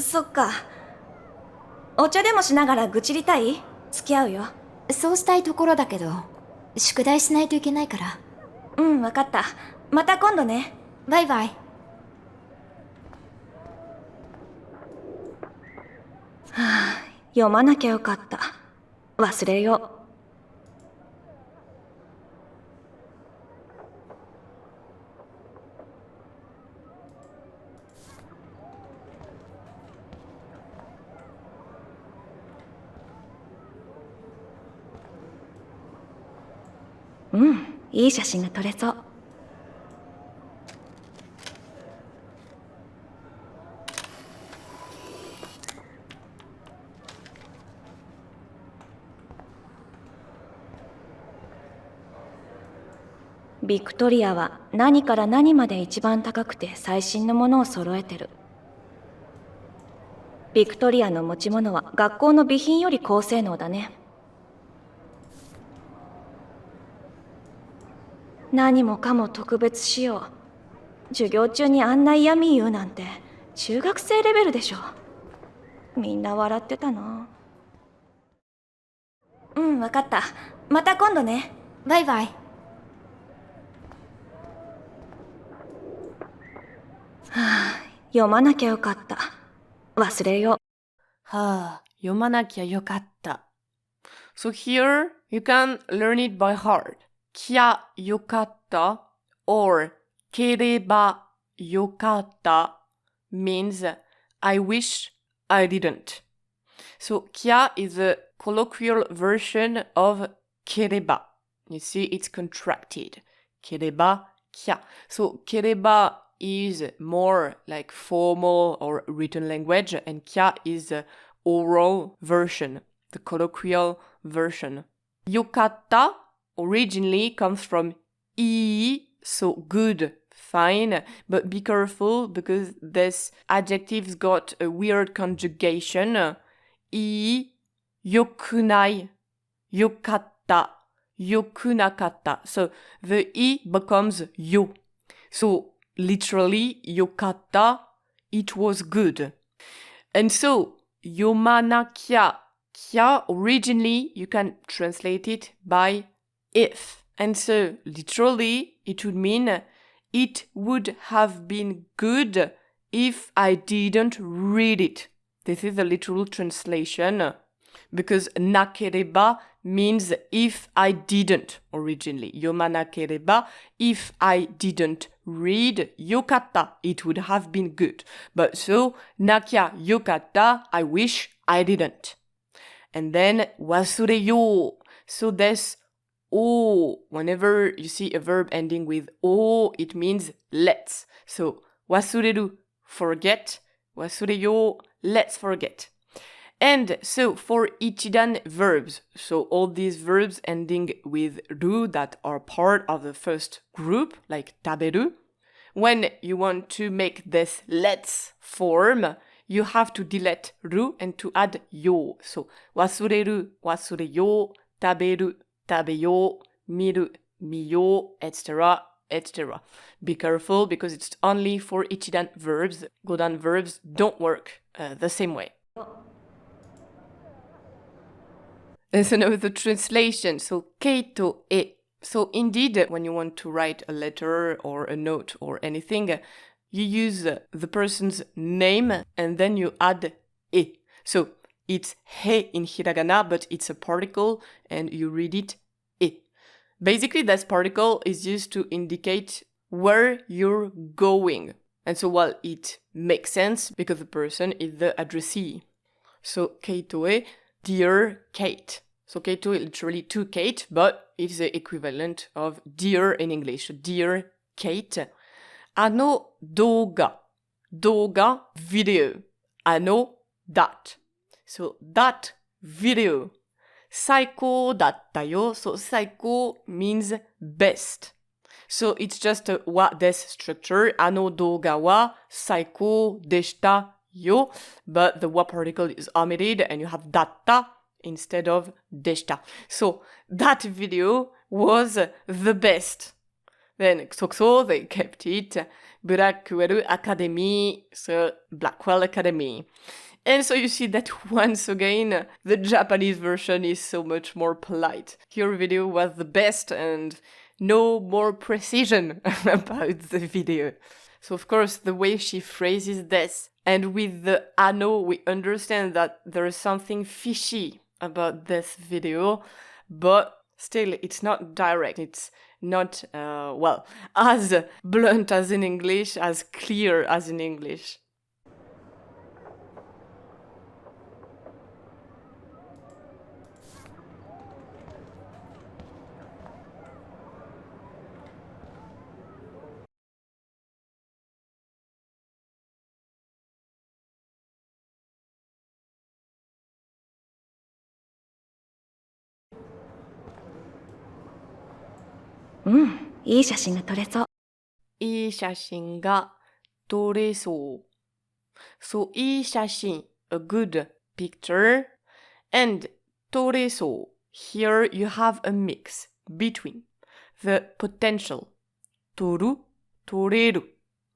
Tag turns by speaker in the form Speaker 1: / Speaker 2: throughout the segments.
Speaker 1: そっか。お茶でもしながら愚痴りたい？付き合うよ。
Speaker 2: そうしたいところだけど、宿題しないといけないから。
Speaker 1: うん、わかった。また今度ね。
Speaker 2: バイバイ。
Speaker 1: 読まなきゃよかった。忘れよう。うん、いい写真が撮れそう。ビクトリアは何から何まで一番高くて最新のものを揃えてる。ビクトリアの持ち物は学校の備品より高性能だね。何もかも特別仕様。授業中にあんな嫌味言うなんて中学生レベルでしょ。みんな笑ってたな。うん、わかった。また今度ね。
Speaker 2: バイバイ。
Speaker 1: 読まなきゃよかった。忘れよ
Speaker 3: 読まなきゃよかった。So here you can learn it by heart. きゃよかった or ければよかった means I wish I didn't. So きゃ is a colloquial version of ければ. You see, it's contracted. ければきゃ. So ければis more like formal or written language, and kya is the oral version, the colloquial version. Yokatta originally comes from ii, so good, fine, but be careful because this adjective's got a weird conjugation. Ii, yokunai, yokatta, yokunakatta. So the i becomes yo. So literally, yokatta, it was good. And so, yomanakya, kya, originally, you can translate it by if. And so, literally, it would mean, it would have been good if I didn't read it. This is the literal translation. Because nakereba means if I didn't originally. Yoma nakereba, if I didn't read yokatta, it would have been good. But so, nakya yokatta, I wish I didn't. And then wasureyo. So this o, whenever you see a verb ending with o, it means let's. So wasureru, forget. Wasureyo, let's forget. And so for ichidan verbs, so all these verbs ending with ru that are part of the first group, like taberu, when you want to make this let's form, you have to delete ru and to add yo. So wasureru, wasureyo, taberu, tabeyo, miru, miyo, etc., etc. Be careful because it's only for ichidan verbs. Godan verbs don't work the same way. And so now the translation. So keito e. So indeed, when you want to write a letter or a note or anything, you use the person's name and then you add e. So it's he in hiragana, but it's a particle and you read it e. Basically, this particle is used to indicate where you're going. And so, well, it makes sense because the person is the addressee. So keito e, dear Kate. So keito is literally to Kate, but it's the equivalent of dear in English. Dear Kate. Ano doga. Doga, video. Ano, that. So that video. Saiko datta yo. So saiko means best. So it's just a wa des structure. Ano doga wa saiko deshita yo. But the wa particle is omitted and you have datta instead of deshita. So that video was the best. Then, so they kept it Blackwell Academy, so Blackwell Academy. And so you see that once again, the Japanese version is so much more polite. Your video was the best and no more precision about the video. So of course, the way she phrases this, and with the ano, we understand that there is something fishy about this video, but still, it's not direct. It's not, as blunt as in English, as clear as in English.
Speaker 1: Mm, いい写真が撮れそう。
Speaker 3: いい写真が撮れそう。So, いい写真, a good picture, and 撮れそう. Here you have a mix between the potential 撮る、撮れる.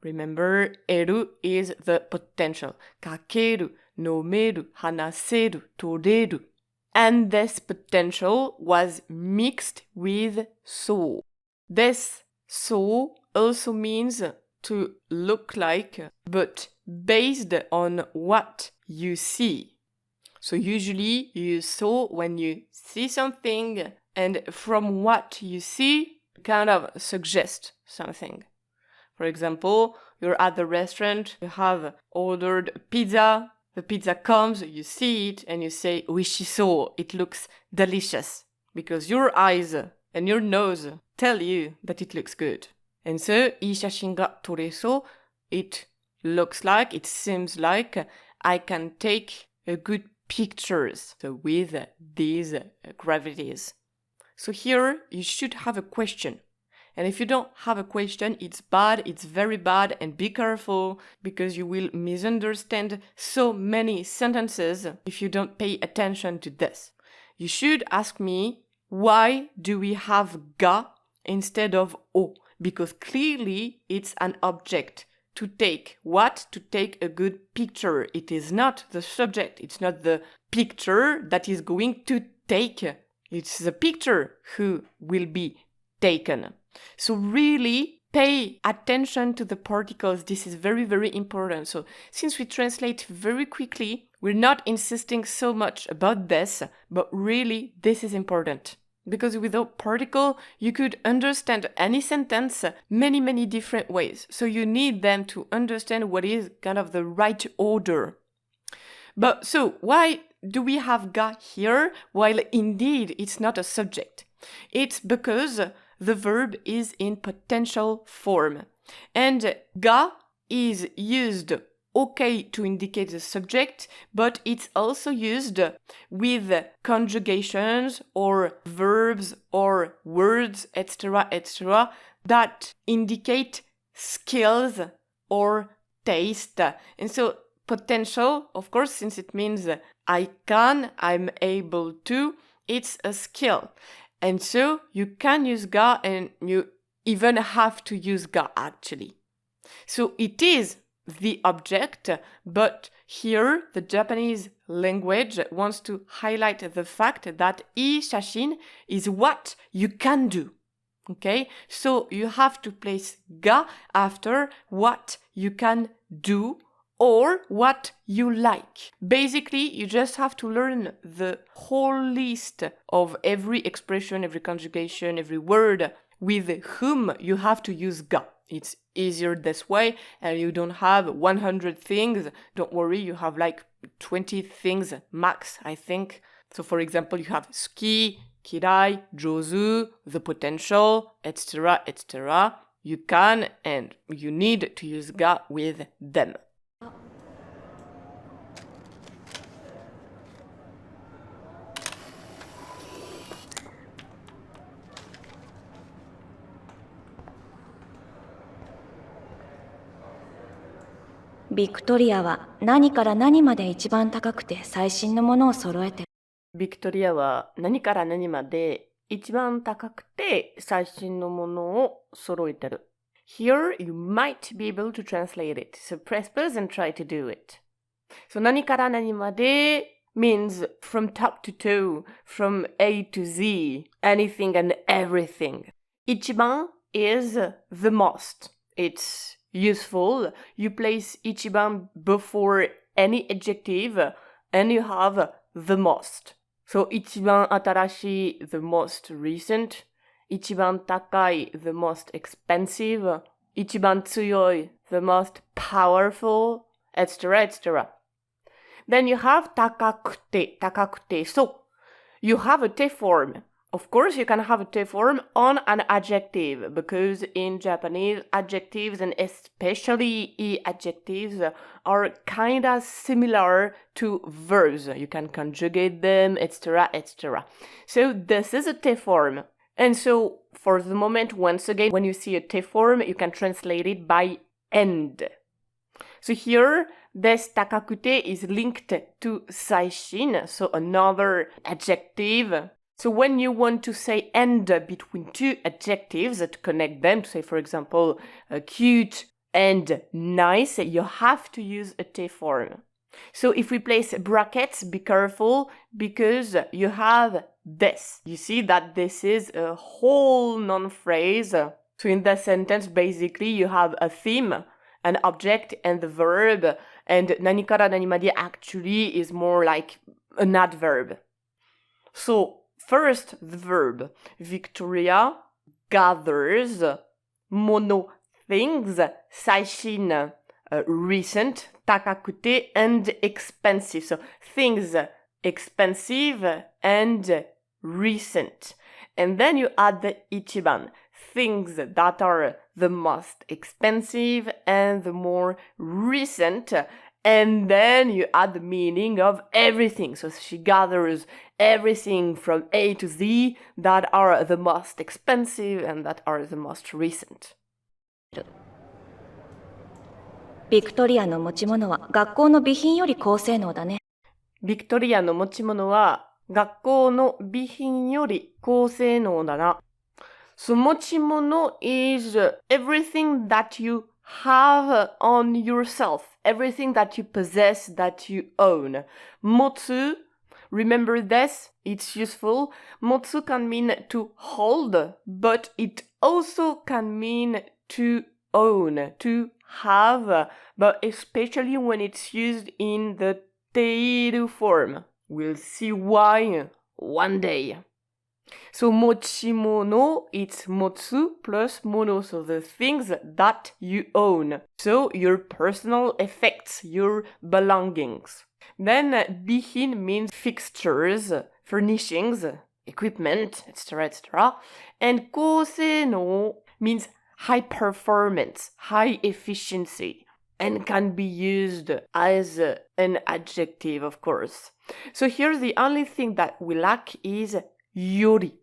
Speaker 3: Remember, 得る is the potential. 書ける、飲める、話せる、撮れる. And this potential was mixed with so. This so also means to look like, but based on what you see. So usually you use so when you see something, and from what you see, kind of suggest something. For example, you're at the restaurant, you have ordered a pizza, the pizza comes, you see it, and you say, "Oishiso," it looks delicious, because your eyes and your nose tell you that it looks good. And so, いい写真が撮れそう, it looks like, it seems like I can take a good pictures, so with these gravities. So here, you should have a question. And if you don't have a question, it's bad, it's very bad, and be careful, because you will misunderstand so many sentences if you don't pay attention to this. You should ask me, why do we have ga instead of o? Because clearly it's an object. To take what? To take a good picture. It is not the subject. It's not the picture that is going to take. It's the picture who will be taken. So really pay attention to the particles. This is very, very important. So since we translate very quickly, we're not insisting so much about this, but really this is important. Because without particle, you could understand any sentence many, many different ways. So you need them to understand what is kind of the right order. But so why do we have ga here while indeed it's not a subject? It's because the verb is in potential form. And ga is used okay to indicate the subject, but it's also used with conjugations or verbs or words, etc., that indicate skills or taste. And so potential, of course, since it means I can, I'm able to, it's a skill. And so you can use ga, and you even have to use ga actually. So it is the object, but here the Japanese language wants to highlight the fact that いい写真 is what you can do. Okay? So you have to place ga after what you can do or what you like. Basically, you just have to learn the whole list of every expression, every conjugation, every word with whom you have to use ga. It's easier this way, and you don't have 100 things. Don't worry, you have like 20 things max, I think. So for example, you have ski, kirai, jozu, the potential, etc., etc. You can and you need to use ga with them.
Speaker 1: Victoria は何から何まで一番高くて最新のものを揃えてる。
Speaker 3: ビクトリアは何から何まで一番高くて最新のものを揃えてる。Here you might be able to translate it. So press pause and try to do it. So 何から何まで means from top to toe, from A to Z, anything and everything. 一番 is the most. It's useful. You place 一番 before any adjective and you have the most. So 一番新しい the most recent. 一番高い the most expensive. 一番強い the most powerful, etc., etc. Then you have 高くて. So you have a te form. Of course, you can have a te form on an adjective because in Japanese, adjectives and especially e adjectives are kind of similar to verbs. You can conjugate them, etc., etc. So this is a te form. And so for the moment, once again, when you see a te form, you can translate it by end. So here, des takakute is linked to saishin, so another adjective. So when you want to say end between two adjectives to connect them, to say, for example, cute and nice, you have to use a te form. So if we place brackets, be careful because you have this. You see that this is a whole non-phrase. So in that sentence, basically, you have a theme, an object, and the verb. And nani kara nani ma de actually is more like an adverb. So first, the verb. Victoria gathers mono things, saishin, recent, takakute, and expensive. So things expensive and recent. And then you add the ichiban, things that are the most expensive and the more recent. And then you add the meaning of everything. So she gathers everything from A to Z that are the most expensive and that are the most recent.
Speaker 1: ビクトリアの持ち物は学校の備品より高性能だね。
Speaker 3: ビクトリアの持ち物は学校の備品より高性能だな。So 持ち物 is everything that you have on yourself, everything that you possess, that you own. Motsu, remember this, it's useful. Motsu can mean to hold, but it also can mean to own, to have, but especially when it's used in the teiru form. We'll see why one day. So mochimono, it's motsu plus mono, so the things that you own. So your personal effects, your belongings. Then bihin means fixtures, furnishings, equipment, etc., etc. And koseno means high performance, high efficiency, and can be used as an adjective, of course. So here the only thing that we lack is yori.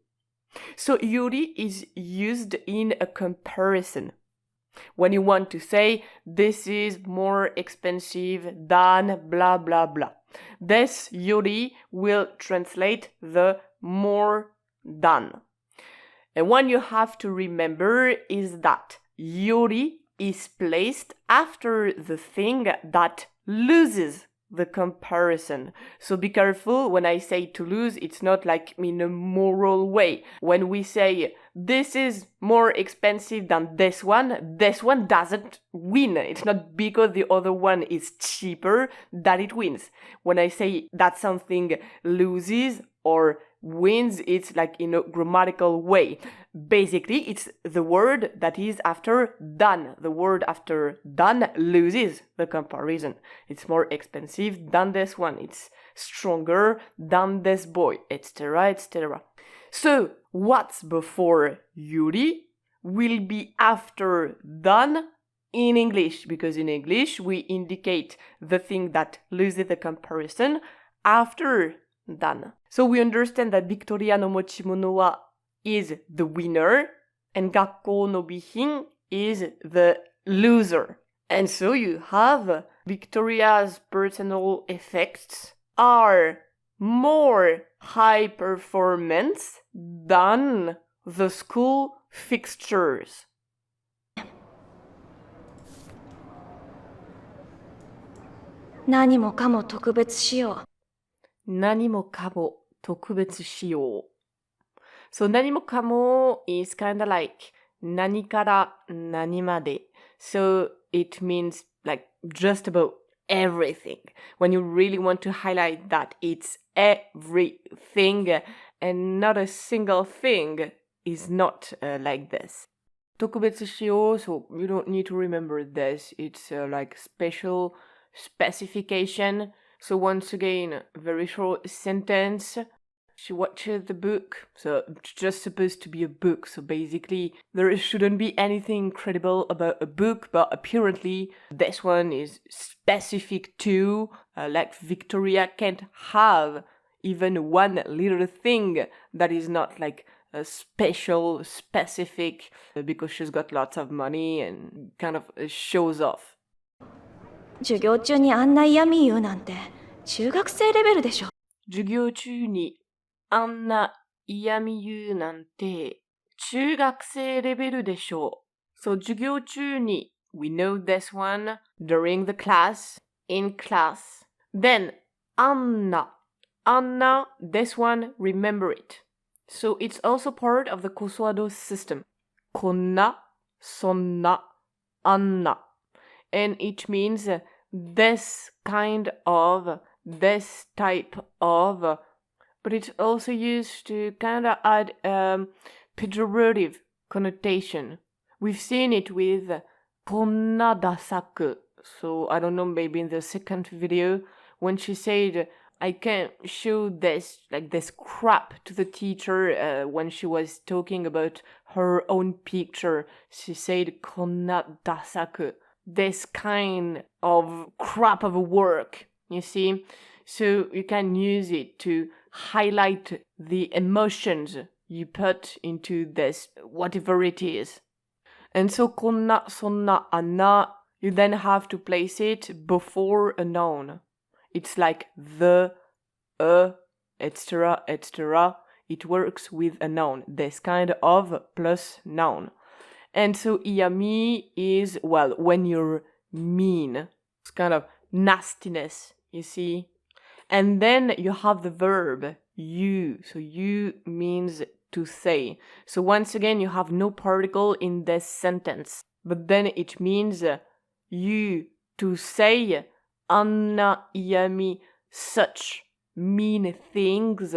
Speaker 3: So yori is used in a comparison. When you want to say, this is more expensive than blah, blah, blah. This yori will translate the more than. And what you have to remember is that yori is placed after the thing that loses the comparison. So be careful when I say to lose, it's not like in a moral way. When we say this is more expensive than this one doesn't win. It's not because the other one is cheaper that it wins. When I say that something loses or wins, it's like in a grammatical way. Basically, it's the word that is after done. The word after done loses the comparison. It's more expensive than this one. It's stronger than this boy, etc., etc. So, what's before yuri will be after done in English, because in English we indicate the thing that loses the comparison after done. So we understand that Victoria no mochimono wa is the winner and Gakkou no bihin is the loser. And so you have Victoria's personal effects are more high performance than the school fixtures.
Speaker 1: 何もかも特別仕様。
Speaker 3: 何もかも特別仕様。So 何もかも is kind of like 何から何まで. So it means like just about everything. When you really want to highlight that it's everything and not a single thing is not like this. 特別仕様, so you don't need to remember this. It's like special specification. So once again, very short sentence. She watches the book, so it's just supposed to be a book. So basically, there shouldn't be anything incredible about a book, but apparently this one is specific to, like Victoria can't have even one little thing that is not like a special, specific, because she's got lots of money and kind of shows off.
Speaker 1: 授業中にあんな嫌味言うなんて中学生レベルでしょ。
Speaker 3: 授業中にあんな嫌味言うなんて中学生レベルでしょう。So 授業中に we know this one during the class, in class. Then あんな this one remember it. So it's also part of the Kosoado system. こんな、そんな、あんな. And it means this kind of, this type of, but it's also used to kind of add pejorative connotation. We've seen it with こんなダサく. So I don't know, maybe in the second video, when she said, I can't show this, like this crap to the teacher when she was talking about her own picture. She said こんなダサく. This kind of crap of a work, you see? So you can use it to highlight the emotions you put into this, whatever it is. And so こんな、そんな、あんな, you then have to place it before a noun. It's like the, etc., etc. It works with a noun. This kind of plus noun. And so iyami is, well, when you're mean. It's kind of nastiness, you see? And then you have the verb you. So you means to say. So once again, you have no particle in this sentence. But then it means you to say anna iyami such mean things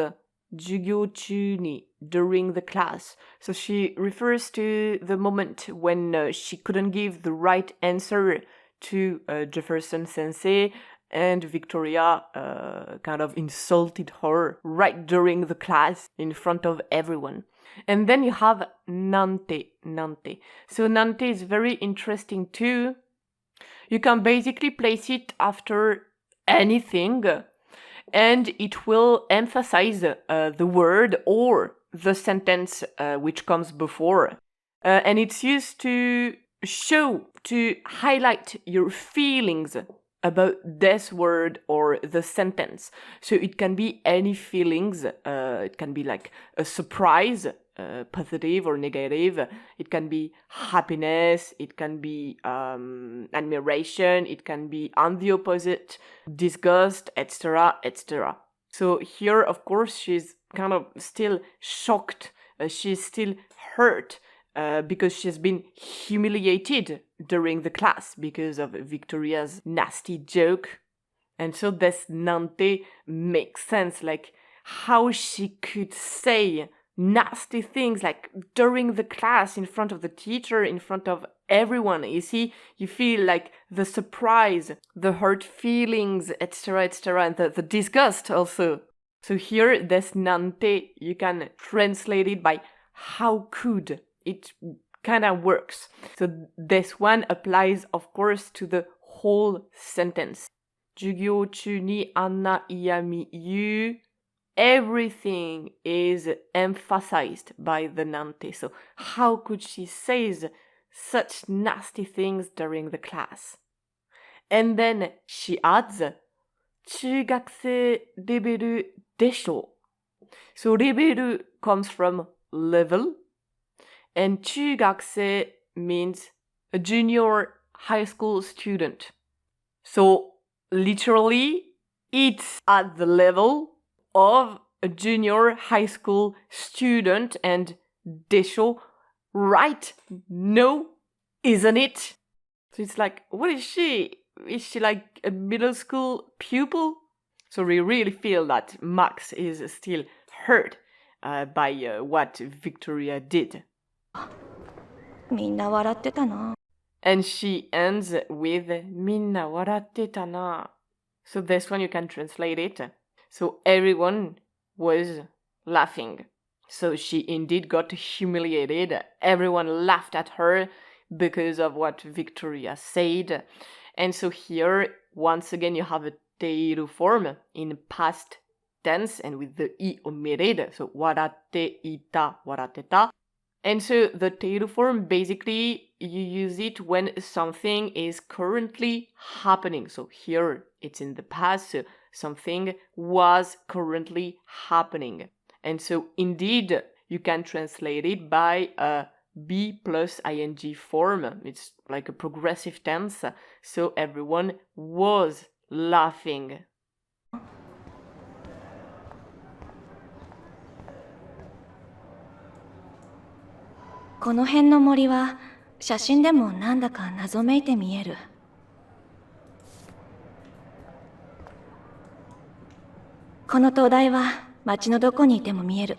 Speaker 3: 授業中に during the class. So she refers to the moment when she couldn't give the right answer to Jefferson Sensei, and Victoria kind of insulted her right during the class in front of everyone. And then you have nante. So nante is very interesting too. You can basically place it after anything, and it will emphasize the word or the sentence which comes before. And it's used to show, to highlight your feelings about this word or the sentence. So it can be any feelings. It can be like a surprise, positive or negative. It can be happiness. It can be admiration. It can be on the opposite, disgust, etc., etc. So here, of course, she's kind of still shocked. She's still hurt because she's been humiliated during the class because of Victoria's nasty joke. And so this nante makes sense, like how she could say nasty things like during the class, in front of the teacher, in front of everyone. You see, you feel like the surprise, the hurt feelings, etc., and the disgust also. So here, this nante, you can translate it by how could. It kind of works. So this one applies, of course, to the whole sentence. 授業中にあんな嫌味言う. Everything is emphasized by the nante. So how could she say such nasty things during the class? And then she adds 中学生レベル desho. So, レベル comes from level, and 中学生 means a junior high school student. So, literally, it's at the level of a junior high school student, and desho, right? No, isn't it? So it's like, what is she? Is she like a middle school pupil? So we really feel that Max is still hurt by what Victoria did.
Speaker 1: みんな笑ってたな。
Speaker 3: And she ends with みんな笑ってたな. So this one you can translate it. So everyone was laughing. So she indeed got humiliated. Everyone laughed at her because of what Victoria said. And so here, once again, you have a teiru form in past tense and with the I omitted. So waratte ita, waratteta. And so the teiru form, basically, you use it when something is currently happening. So here, it's in the past, so something was currently happening. And so indeed, you can translate it by a be plus ing form. It's like a progressive tense. So everyone was laughing.
Speaker 1: この辺の森は写真でもなんだか謎めいて見える。この灯台は街のどこにいても見える。